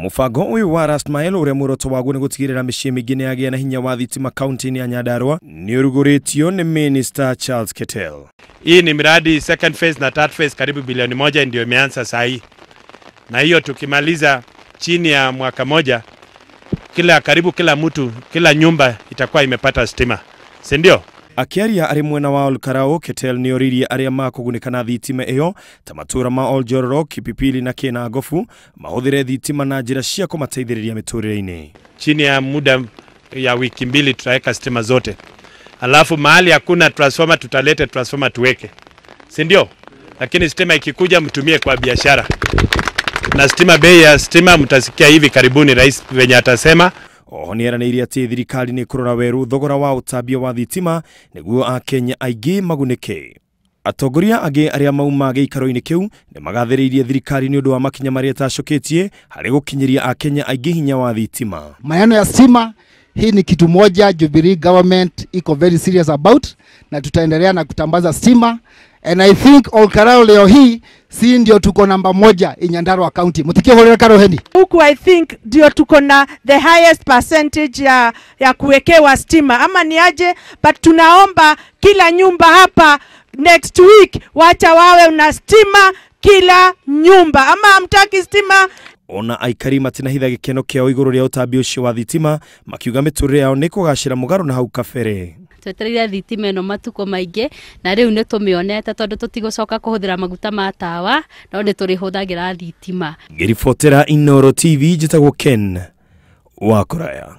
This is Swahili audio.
Mubango uyu wa Rastmael uria muroto waguo ni gutigirira micii mingi ni agia na hinya wa thitima kaunti ya Nyandarua ni uruguritio ni Minister Charles Ketel. Hii ni miradi second phase na third phase karibu bilioni 1 ndio imeanza saa hii. Na hiyo tukimaliza chini ya mwaka moja karibu kila mtu, kila nyumba itakuwa imepata stima. Si ndio? Akiaria ari mwena wa Olkarao, Ketel ni oririe aria makugunika na thitima iyo ta matura ma Oljororo, Kipipili na Kinagofu mahuthire thitima na njira cia kumateithiriria miturire-ini. Chini ya muda ya wiki 2 tutaweka stima zote. Alafu mahali hakuna transformer tutalete transformer tuweke. Si ndio? Lakini stima ikikuja mtumie kwa biashara. Na stima, bei ya stima mtasikia hivi karibuni rais venye atasema. Ohonieranĩire ati thirikari ni kurora weru thogora wa utambia wa thitima niguo akenya aingi magunike. Atongoria age aria mauma giikaro-ini kiu ni magathĩrĩirie thirikari ni undu wa makinya maria tacoketie hari gukinyiria akenya aingi hinya wa thitima. Maneno ya stima hii ni kitu moja Jubilee government iko very serious about, na tutaendelea na kutambaza stima. And I think Olkarao leo hii si ndio tuko namba 1 in Nyandarua County. Mutikie holera karo heni. Huku I think ndio tuko na the highest percentage ya kuwekewa stima. Ama ni aje, but tunaomba kila nyumba hapa next week wacha wawe una stima kila nyumba. Ama hamtaki stima? Ona aikari matinahitha gikeno kiao iguru ria utambia ucio wa thitima makiuga miturire yao ni kugacira mugaru na hau kabere. Twetereire thitima ino matuko maingi na riu ni tumionete tondu tutigucoka kuhuthira maguta ma tawa no ni turihuthagira thitima. Ngiribotera Inooro TV njitagwo Ken wa Kuraya.